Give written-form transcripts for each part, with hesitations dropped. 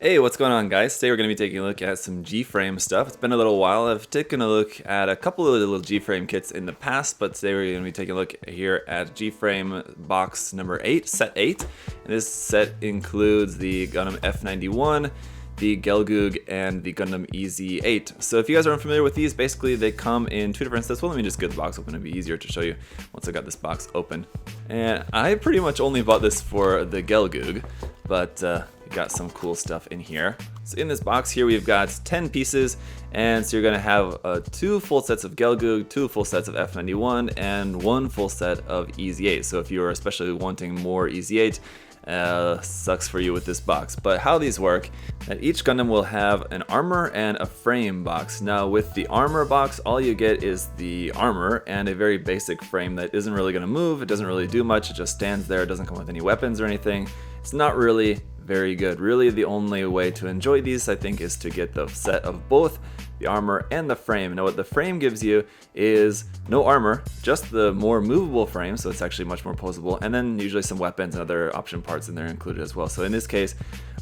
Hey, what's going on, guys? Today we're going to be taking a look at some G-Frame stuff. It's been a little while. I've taken a look at a couple of little G-Frame kits in the past, but today we're going to be taking a look here at G-Frame box number 8, set 8. And this set includes the Gundam F91, the Gelgoog, and the Gundam Ez8. So if you guys aren't familiar with these, basically they come in two different sets. Well, let me just get the box open. It'll be easier to show you once I got this box open. And I pretty much only bought this for the Gelgoog, but we got some cool stuff in here. So in this box here we've got 10 pieces, and so you're going to have 2 full sets of Gelgoog, 2 full sets of F91, and 1 full set of Ez8. So if you're especially wanting more Ez8, sucks for you with this box. But how these work, that each Gundam will have an armor and a frame box. Now with the armor box, all you get is the armor and a very basic frame that isn't really going to move. It doesn't really do much. It just stands there. It doesn't come with any weapons or anything. It's not really very good. Really, the only way to enjoy these, I think, is to get the set of both the armor and the frame. Now what the frame gives you is no armor, just the more movable frame, so it's actually much more posable, and then usually some weapons and other option parts in there included as well. So in this case,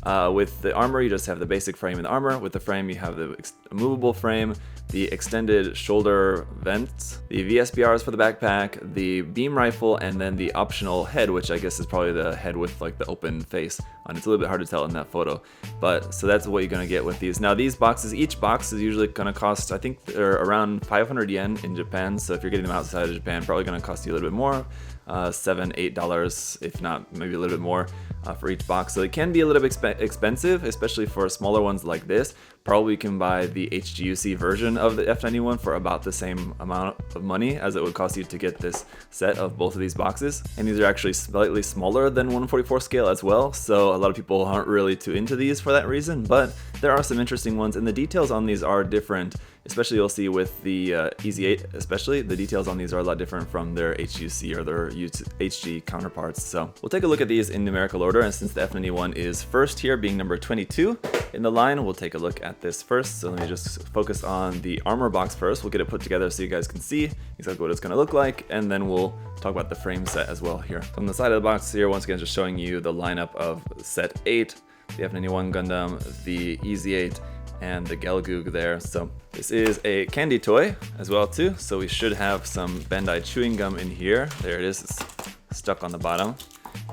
with the armor, you just have the basic frame and the armor. With the frame, you have the movable frame, the extended shoulder vents, the VSBRs for the backpack, the beam rifle, and then the optional head, which I guess is probably the head with like the open face on. It's a little bit hard to tell in that photo, but so that's what you're gonna get with these. Now these boxes, each box is usually gonna cost, I think they're around 500 yen in Japan. So if you're getting them outside of Japan, probably gonna cost you a little bit more, $7-8, if not maybe a little bit more for each box. So it can be a little bit expensive, especially for smaller ones like this. Probably you can buy the HGUC version of the F91 for about the same amount of money as it would cost you to get this set of both of these boxes. And these are actually slightly smaller than 1/44 scale as well, so a lot of people aren't really too into these for that reason, but there are some interesting ones, and the details on these are different. Especially you'll see with the Ez8, especially the details on these are a lot different from their HGC or their HG counterparts. So we'll take a look at these in numerical order, and since the F91 is first here, being number 22 in the line, we'll take a look at this first. So let me just focus on the armor box first. We'll get it put together so you guys can see exactly what it's going to look like, and then we'll talk about the frame set as well here. So on the side of the box here, once again, just showing you the lineup of set 8, the F91 Gundam, the Ez8, and the Gelgoog there. So this is a candy toy as well too, so we should have some Bandai chewing gum in here. There it is, it's stuck on the bottom.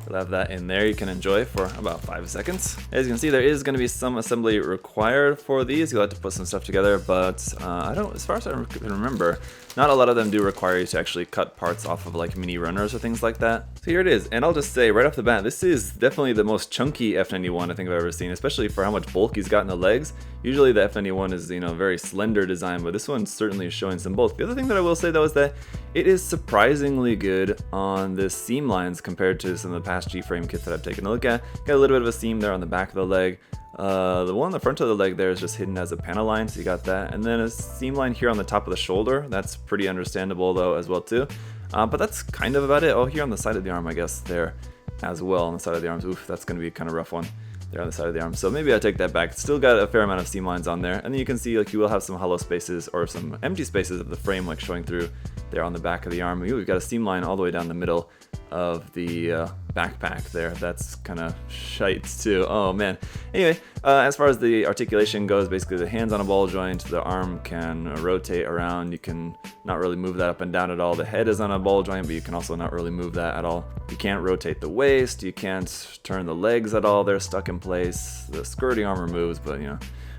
We'll have that in there you can enjoy for about 5 seconds. As you can see, there is going to be some assembly required for these. You'll have to put some stuff together, but I don't, as far as I can remember, not a lot of them do require you to actually cut parts off of like mini runners or things like that. So here it is, and I'll just say right off the bat, this is definitely the most chunky F91 I think I've ever seen, especially for how much bulk he's got in the legs. Usually the F91 is, very slender design, but this one's certainly showing some bulk. The other thing that I will say though is that it is surprisingly good on the seam lines compared to some of the past G-Frame kits that I've taken a look at. Got a little bit of a seam there on the back of the leg. The one on the front of the leg there is just hidden as a panel line, so you got that. And then a seam line here on the top of the shoulder. That's pretty understandable though as well too. But that's kind of about it. Oh, here on the side of the arm, I guess there as well on the side of the arms. Oof, that's going to be kind of rough one there on the side of the arm. So maybe I take that back. Still got a fair amount of seam lines on there. And then you can see like you will have some hollow spaces or some empty spaces of the frame like showing through there on the back of the arm. Ooh, we've got a seam line all the way down the middle of the backpack there. That's kind of shite too. Oh man. Anyway, as far as the articulation goes, basically the hand's on a ball joint, the arm can rotate around, you can not really move that up and down at all. The head is on a ball joint, but you can also not really move that at all. You can't rotate the waist, you can't turn the legs at all, they're stuck in place. The skirting armor moves, but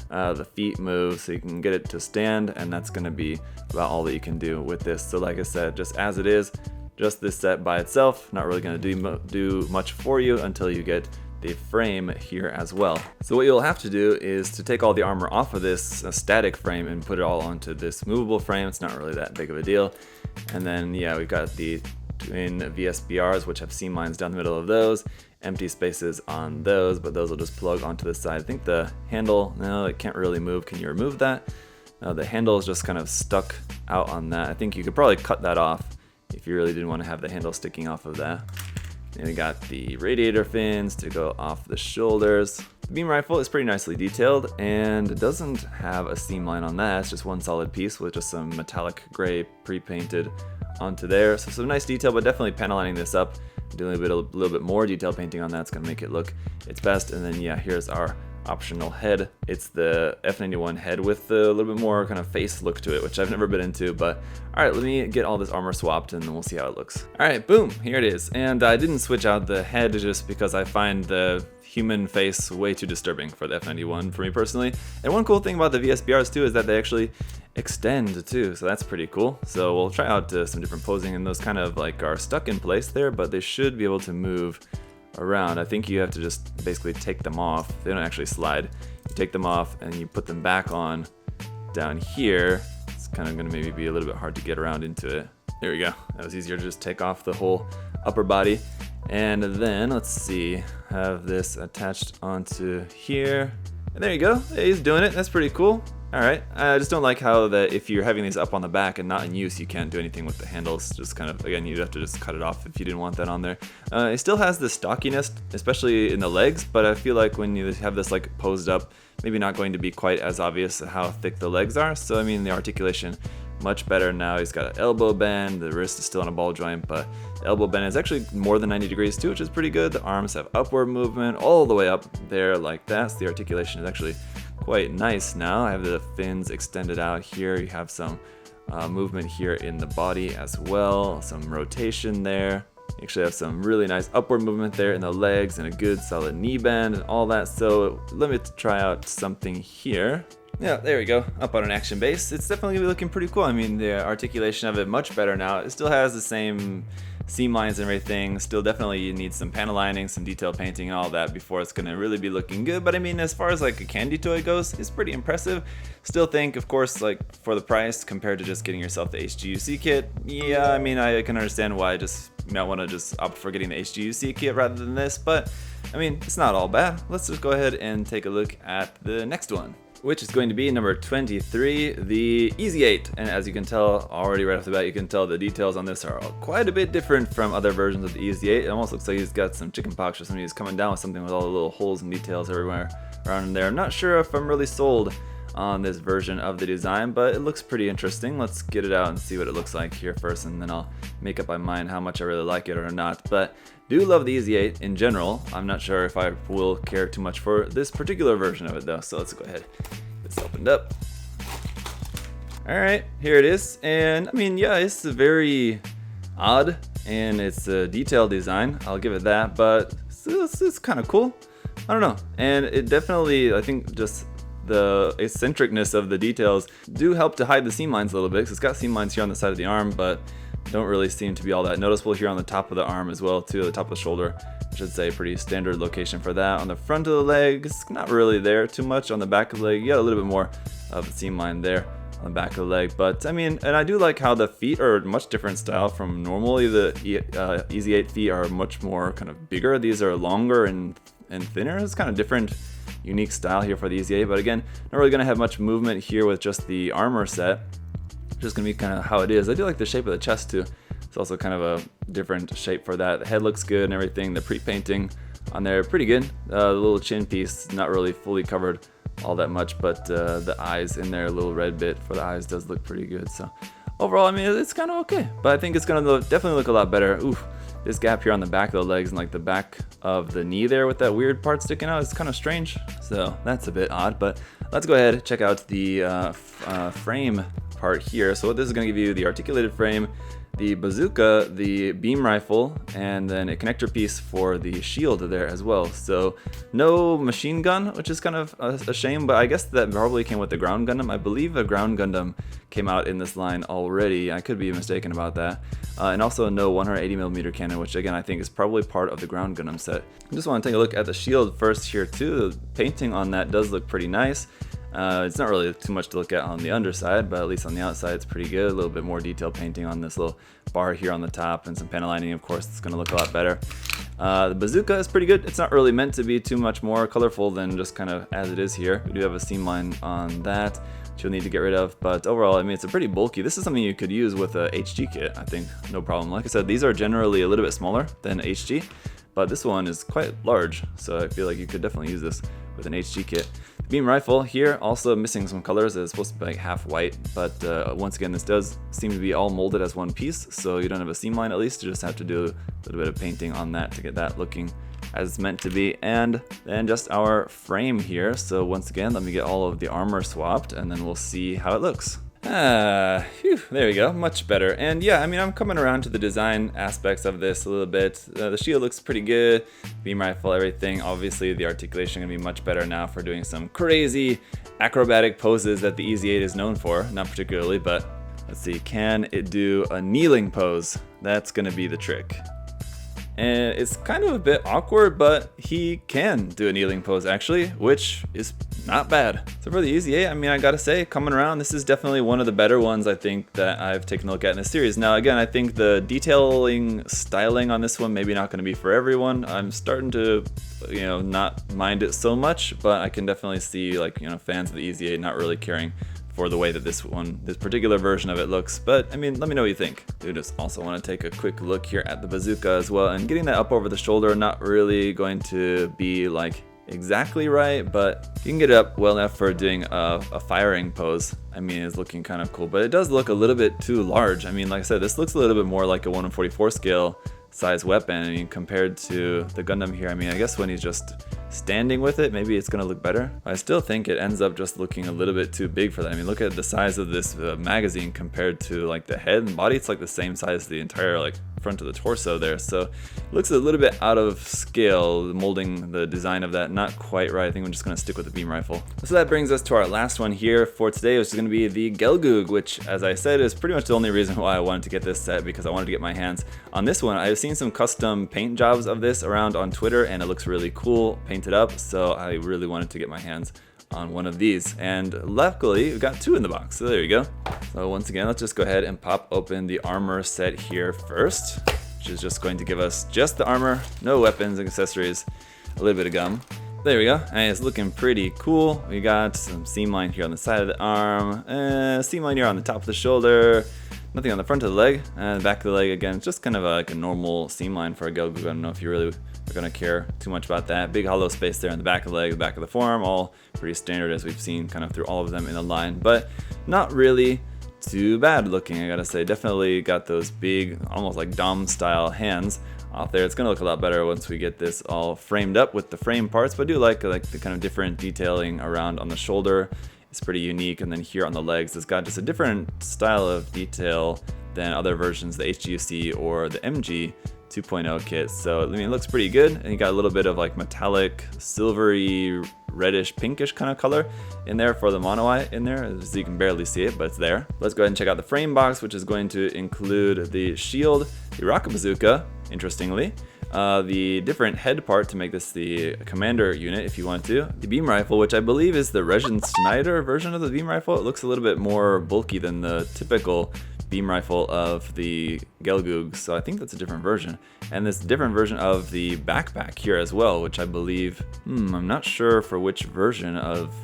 the feet move, so you can get it to stand, and that's going to be about all that you can do with this. So like I said, just as it is, just this set by itself, not really going to do much for you until you get the frame here as well. So what you'll have to do is to take all the armor off of this static frame and put it all onto this movable frame. It's not really that big of a deal. And then yeah, we've got the twin VSBRs, which have seam lines down the middle of those, empty spaces on those, but those will just plug onto the side. I think the handle, no, it can't really move. Can you remove that? No, the handle is just kind of stuck out on that. I think you could probably cut that off if you really didn't want to have the handle sticking off of that. And we got the radiator fins to go off the shoulders. The beam rifle is pretty nicely detailed, and it doesn't have a seam line on that. It's just one solid piece with just some metallic gray pre-painted onto there. So some nice detail, but definitely panel lining this up, doing a little bit more detail painting on that's going to make it look its best. And then yeah, here's our optional head. It's the F91 head with a little bit more kind of face look to it, which I've never been into, but alright, let me get all this armor swapped and then we'll see how it looks. Alright, boom, here it is. And I didn't switch out the head just because I find the human face way too disturbing for the F91 for me personally. And one cool thing about the VSBRs too is that they actually extend too, so that's pretty cool. So we'll try out some different posing, and those kind of like are stuck in place there, but they should be able to move around. I think you have to just basically take them off. They don't actually slide. You take them off and you put them back on down here. It's kind of going to maybe be a little bit hard to get around into it. There we go. That was easier to just take off the whole upper body. And then let's see, have this attached onto here. And there you go. Hey, he's doing it. That's pretty cool. Alright, I just don't like how that if you're having these up on the back and not in use, you can't do anything with the handles. Just kind of, again, you'd have to just cut it off if you didn't want that on there. It still has the stockiness, especially in the legs, but I feel like when you have this like posed up, maybe not going to be quite as obvious how thick the legs are. So I mean, the articulation much better now. He's got an elbow bend, the wrist is still on a ball joint, but the elbow bend is actually more than 90 degrees too, which is pretty good. The arms have upward movement all the way up there like that, so the articulation is actually quite nice now. I have the fins extended out here. You have some movement here in the body as well, some rotation there. You actually have some really nice upward movement there in the legs and a good solid knee bend and all that. So let me try out something here. Yeah, there we go, up on an action base. It's definitely gonna be looking pretty cool. I mean, the articulation of it much better now. It still has the same seam lines and everything. Still definitely you need some panel lining, some detail painting and all that before it's gonna really be looking good. But I mean, as far as like a candy toy goes, it's pretty impressive. Still think, of course, like for the price compared to just getting yourself the HGUC kit, yeah, I mean, I can understand why you might wanna just opt for getting the HGUC kit rather than this, but I mean, it's not all bad. Let's just go ahead and take a look at the next one, which is going to be number 23, the Ez8. And as you can tell already right off the bat, you can tell the details on this are quite a bit different from other versions of the Ez8. It almost looks like he's got some chicken pox or something. He's coming down with something with all the little holes and details everywhere around in there. I'm not sure if I'm really sold on this version of the design, but it looks pretty interesting. Let's get it out and see what it looks like here first, and then I'll make up my mind how much I really like it or not. But do love the Ez8 in general. I'm not sure if I will care too much for this particular version of it though, so let's go ahead. It's opened up. Alright, here it is. And I mean, yeah, it's very odd and it's a detailed design, I'll give it that, but it's kind of cool. I don't know. And it definitely, I think just the eccentricness of the details do help to hide the seam lines a little bit, because it's got seam lines here on the side of the arm, but don't really seem to be all that noticeable here on the top of the arm as well too, the top of the shoulder. I should say pretty standard location for that. On the front of the leg, it's not really there too much. On the back of the leg, you got a little bit more of the seam line there on the back of the leg. But I mean, and I do like how the feet are much different style from normally. The Ez8 feet are much more kind of bigger. These are longer and thinner. It's kind of different, unique style here for the Ez8. But again, not really gonna have much movement here with just the armor set. Just gonna be kind of how it is. I do like the shape of the chest too. It's also kind of a different shape for that. The head looks good and everything. The pre-painting on there, pretty good. The little chin piece, not really fully covered all that much, but the eyes in there, a little red bit for the eyes does look pretty good. So overall, I mean, it's kind of okay, but I think it's gonna definitely look a lot better. Oof, this gap here on the back of the legs and like the back of the knee there with that weird part sticking out is kind of strange. So that's a bit odd, but let's go ahead and check out the frame part here. So this is gonna give you the articulated frame, the bazooka, the beam rifle, and then a connector piece for the shield there as well. So no machine gun, which is kind of a shame, but I guess that probably came with the ground Gundam. I believe a ground Gundam came out in this line already. I could be mistaken about that. And also no 180mm cannon, which again I think is probably part of the ground Gundam set. I just want to take a look at the shield first here too. The painting on that does look pretty nice. It's not really too much to look at on the underside, but at least on the outside it's pretty good. A little bit more detailed painting on this little bar here on the top and some panel lining, of course. It's going to look a lot better. The bazooka is pretty good. It's not really meant to be too much more colorful than just kind of as it is here. We do have a seam line on that, which you'll need to get rid of, but overall, I mean, it's a pretty bulky. This is something you could use with a HG kit, I think, no problem. Like I said, these are generally a little bit smaller than HG, but this one is quite large, so I feel like you could definitely use this with an HG kit. Beam rifle here, also missing some colors. It's supposed to be like half white, but once again, this does seem to be all molded as one piece, so you don't have a seam line at least. You just have to do a little bit of painting on that to get that looking as it's meant to be, and then just our frame here. So once again, let me get all of the armor swapped, and then we'll see how it looks. There we go, much better. And yeah, I mean, I'm coming around to the design aspects of this a little bit. The shield looks pretty good, beam rifle, everything. Obviously, the articulation gonna be much better now for doing some crazy acrobatic poses that the Ez8 is known for. Not particularly, but let's see, can it do a kneeling pose? That's gonna be the trick. And it's kind of a bit awkward, but he can do a kneeling pose actually, which is not bad. So for the Ez8, I mean, I gotta say, coming around, this is definitely one of the better ones I think that I've taken a look at in this series. Now again, I think the detailing, styling on this one maybe not gonna be for everyone. I'm starting to, not mind it so much, but I can definitely see fans of the Ez8 not really caring for the way that this particular version of it looks. But I mean, let me know what you think. I just also want to take a quick look here at the bazooka as well, and getting that up over the shoulder, not really going to be like exactly right, but you can get it up well enough for doing a firing pose. I mean, it's looking kind of cool, but it does look a little bit too large. I mean, like I said, this looks a little bit more like a 1/44 scale size weapon. I mean, compared to the Gundam here, I mean, I guess when he's just standing with it, maybe it's gonna look better. I still think it ends up just looking a little bit too big for that. I mean, look at the size of this magazine compared to like the head and body. It's like the same size as the entire like front of the torso there. So it looks a little bit out of scale, molding the design of that, not quite right. I think I'm just gonna stick with the beam rifle. So that brings us to our last one here for today, which is gonna be the Gelgoog, which, as I said, is pretty much the only reason why I wanted to get this set, because I wanted to get my hands on this one. I've seen some custom paint jobs of this around on Twitter, and it looks really cool painted up, so I really wanted to get my hands on one of these, and luckily we've got two in the box, so there you go. So once again, let's just go ahead and pop open the armor set here first, which is just going to give us just the armor, no weapons and accessories, a little bit of gum. There we go, and it's looking pretty cool. We got some seam line here on the side of the arm, seam line here on the top of the shoulder, nothing on the front of the leg, and the back of the leg again, it's just kind of like a normal seam line for a Gelgoog. I don't know if you really are gonna care too much about that. Big hollow space there in the back of the leg, the back of the forearm, all pretty standard as we've seen kind of through all of them in the line, but not really too bad looking, I gotta say. Definitely got those big, almost like Dom style hands off there. It's gonna look a lot better once we get this all framed up with the frame parts, but I do like the kind of different detailing around on the shoulder. It's pretty unique, and then here on the legs, it's got just a different style of detail than other versions, the HGUC or the MG 2.0 kit. So I mean, it looks pretty good, and you got a little bit of like metallic, silvery, reddish, pinkish kind of color in there for the mono eye in there, so you can barely see it, but it's there. Let's go ahead and check out the frame box, which is going to include the shield, the rocket bazooka, interestingly, the different head part to make this the commander unit if you want to, the beam rifle, which I believe is the Regent Snyder version of the beam rifle. It looks a little bit more bulky than the typical beam rifle of the Gelgoog, so I think that's a different version. And this different version of the backpack here as well, which I believe, I'm not sure for which version of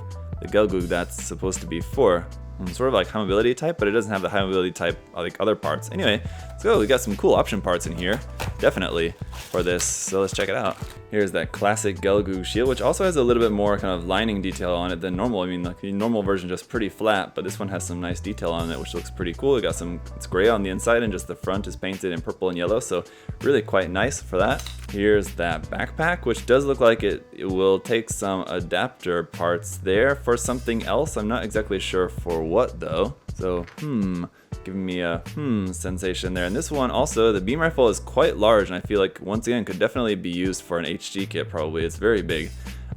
the Gelgoog that's supposed to be for. Sort of like high mobility type, but it doesn't have the high mobility type like other parts. Anyway, so we got some cool option parts in here, definitely, for this, so let's check it out. Here's that classic Gelgoog shield, which also has a little bit more kind of lining detail on it than normal. I mean, like the normal version just pretty flat, but this one has some nice detail on it, which looks pretty cool. It got some, it's gray on the inside, and just the front is painted in purple and yellow, so really quite nice for that. Here's that backpack, which does look like it will take some adapter parts there for something else. I'm not exactly sure for what though. So, giving me a sensation there. And this one also, the beam rifle is quite large, and I feel like once again could definitely be used for an HG kit probably. It's very big.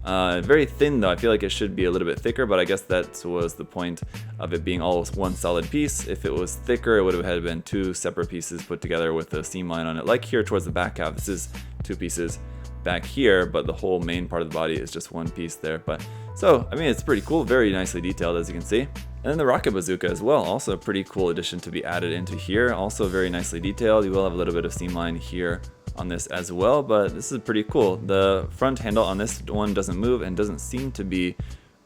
Very thin though. I feel like it should be a little bit thicker, but I guess that was the point of it being all one solid piece. If it was thicker, it would have had been two separate pieces put together with a seam line on it. Like here towards the back half, this is two pieces back here, but the whole main part of the body is just one piece there. But so, I mean, it's pretty cool, very nicely detailed as you can see. And then the rocket bazooka as well, also a pretty cool addition to be added into here, also very nicely detailed. You will have a little bit of seam line here on this as well, but this is pretty cool. The front handle on this one doesn't move and doesn't seem to be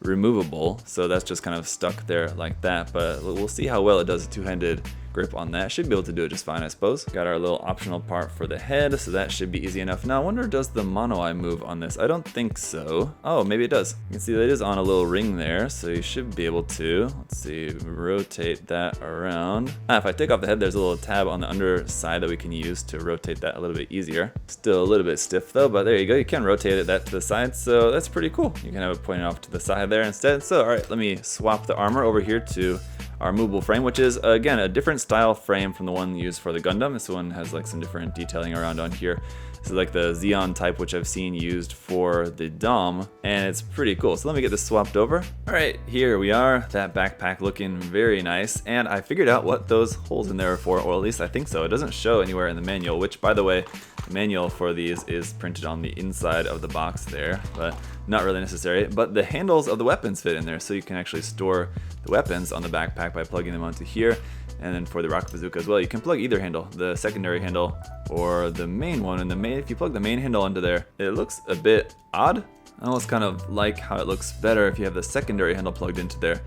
removable, so that's just kind of stuck there like that, but we'll see how well it does a two-handed grip on that. Should be able to do it just fine, I suppose. Got our little optional part for the head, so that should be easy enough. Now I wonder, does the mono eye move on this? I don't think so. Oh, maybe it does. You can see that it is on a little ring there, so you should be able to, let's see, rotate that around. If I take off the head, there's a little tab on the underside that we can use to rotate that a little bit easier. Still a little bit stiff though, but there you go. You can rotate that to the side, so that's pretty cool. You can have it pointing off to the side there instead. So all right, let me swap the armor over here to our movable frame, which is again a different style frame from the one used for the Gundam. This one has like some different detailing around on here. This is like the Xeon type, which I've seen used for the Dom, and it's pretty cool. So let me get this swapped over. All right, here we are. That backpack looking very nice, and I figured out what those holes in there are for, or at least I think so. It doesn't show anywhere in the manual, which by the way, the manual for these is printed on the inside of the box there, but not really necessary. But the handles of the weapons fit in there, so you can actually store the weapons on the backpack by plugging them onto here. And then for the rocket bazooka as well, you can plug either handle, the secondary handle or the main one. And if you plug the main handle into there, it looks a bit odd. I almost kind of like how it looks better if you have the secondary handle plugged into there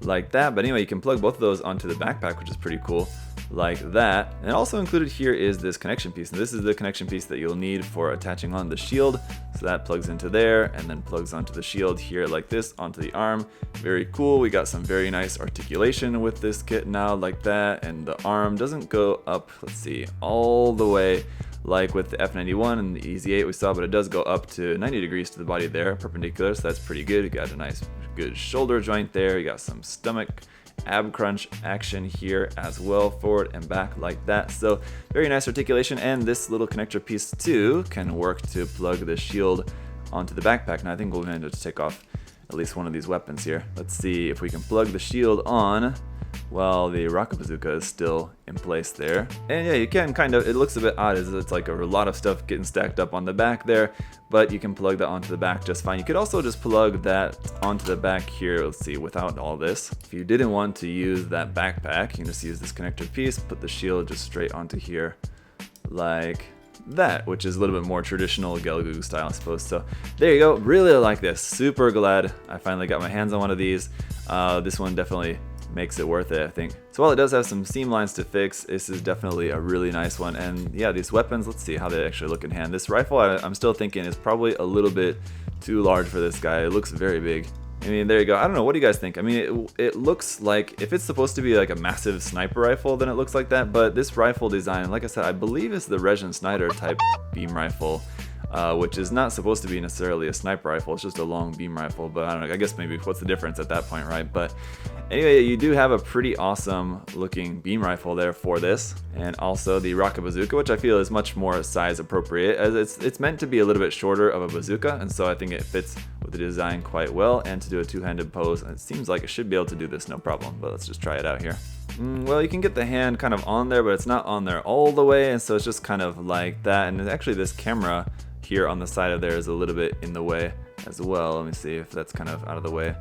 like that. But anyway, you can plug both of those onto the backpack, which is pretty cool, like that. And also included here is this connection piece. And this is the connection piece that you'll need for attaching on the shield. So that plugs into there and then plugs onto the shield here like this, onto the arm. Very cool. We got some very nice articulation with this kit now, like that. And the arm doesn't go up, let's see, all the way like with the F91 and the Ez8 we saw, but it does go up to 90 degrees to the body there, perpendicular, so that's pretty good. You got a nice good shoulder joint there. You got some stomach ab crunch action here as well, forward and back like that. So very nice articulation, and this little connector piece too can work to plug the shield onto the backpack. Now I think we'll need to take off at least one of these weapons here. Let's see if we can plug the shield on while the rocket bazooka is still in place there. And yeah, you can kind of, it looks a bit odd as it's like a lot of stuff getting stacked up on the back there, but you can plug that onto the back just fine. You could also just plug that onto the back here, let's see, without all this. If you didn't want to use that backpack, you can just use this connector piece, put the shield just straight onto here like that, which is a little bit more traditional Gelgoog style, I suppose. So there you go. Really like this. Super glad I finally got my hands on one of these. This one definitely makes it worth it, I think. So while it does have some seam lines to fix, this is definitely a really nice one. And yeah, these weapons, let's see how they actually look in hand. This rifle, I'm still thinking is probably a little bit too large for this guy. It looks very big. I mean, there you go. I don't know. What do you guys think? I mean, it looks like, if it's supposed to be like a massive sniper rifle, then it looks like that. But this rifle design, like I said, I believe it's the Regent Snyder type beam rifle, which is not supposed to be necessarily a sniper rifle. It's just a long beam rifle. But I don't know. I guess maybe what's the difference at that point, right? But anyway, you do have a pretty awesome looking beam rifle there for this, and also the rocket bazooka, which I feel is much more size appropriate, as it's meant to be a little bit shorter of a bazooka, and so I think it fits with the design quite well. And to do a two-handed pose, and it seems like it should be able to do this no problem. But let's just try it out here. Well, you can get the hand kind of on there, but it's not on there all the way, and so it's just kind of like that. And actually, this camera here on the side of there is a little bit in the way as well. Let me see if that's kind of out of the way.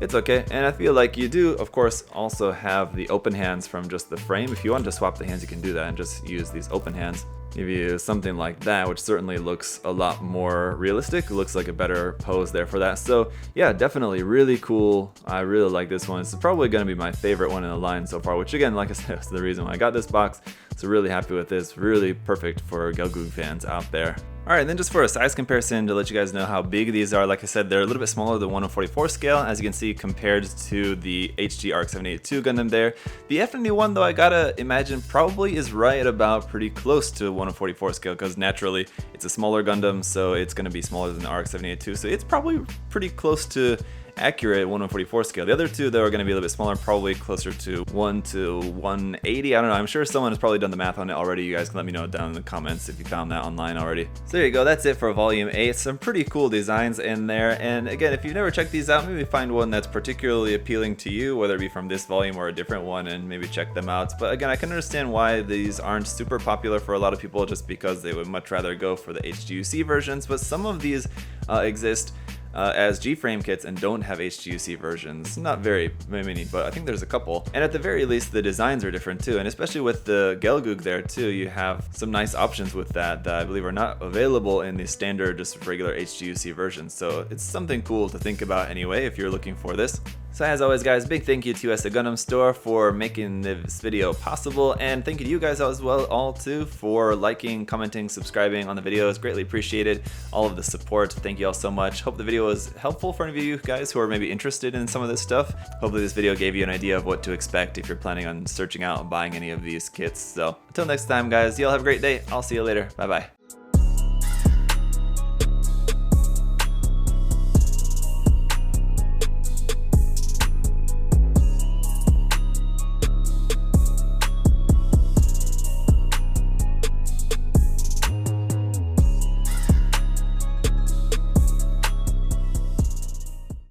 It's okay. And I feel like you do, of course, also have the open hands from just the frame. If you want to swap the hands, you can do that and just use these open hands. Give you something like that, which certainly looks a lot more realistic. It looks like a better pose there for that. So yeah, definitely really cool. I really like this one. It's probably going to be my favorite one in the line so far, which again, like I said, is the reason why I got this box. So really happy with this. Really perfect for Gelgoog fans out there. Alright, then just for a size comparison to let you guys know how big these are, like I said, they're a little bit smaller than 1/44 scale, as you can see, compared to the HG ARC 782 Gundam there. The F91, though, I gotta imagine probably is right about pretty close to 1/44 scale, because naturally it's a smaller Gundam, so it's gonna be smaller than the ARC 782, so it's probably pretty close to accurate 1/44 scale. The other two, though, are going to be a little bit smaller, probably closer to 1 to 180. I don't know. I'm sure someone has probably done the math on it already. You guys can let me know down in the comments if you found that online already. So there you go. That's it for Volume 8. Some pretty cool designs in there. And again, if you've never checked these out, maybe find one that's particularly appealing to you, whether it be from this volume or a different one, and maybe check them out. But again, I can understand why these aren't super popular for a lot of people, just because they would much rather go for the HGUC versions. But some of these exist as G-Frame kits and don't have HGUC versions. Not very many, but I think there's a couple. And at the very least, the designs are different too. And especially with the Gelgoog there too, you have some nice options with that I believe are not available in the standard, just regular HGUC versions. So it's something cool to think about anyway if you're looking for this. So as always guys, big thank you to USA Gundam Store for making this video possible, and thank you to you guys as well all too for liking, commenting, subscribing on the videos. Greatly appreciated all of the support. Thank you all so much. Hope the video was helpful for any of you guys who are maybe interested in some of this stuff. Hopefully this video gave you an idea of what to expect if you're planning on searching out and buying any of these kits. So until next time guys, y'all have a great day. I'll see you later. Bye bye.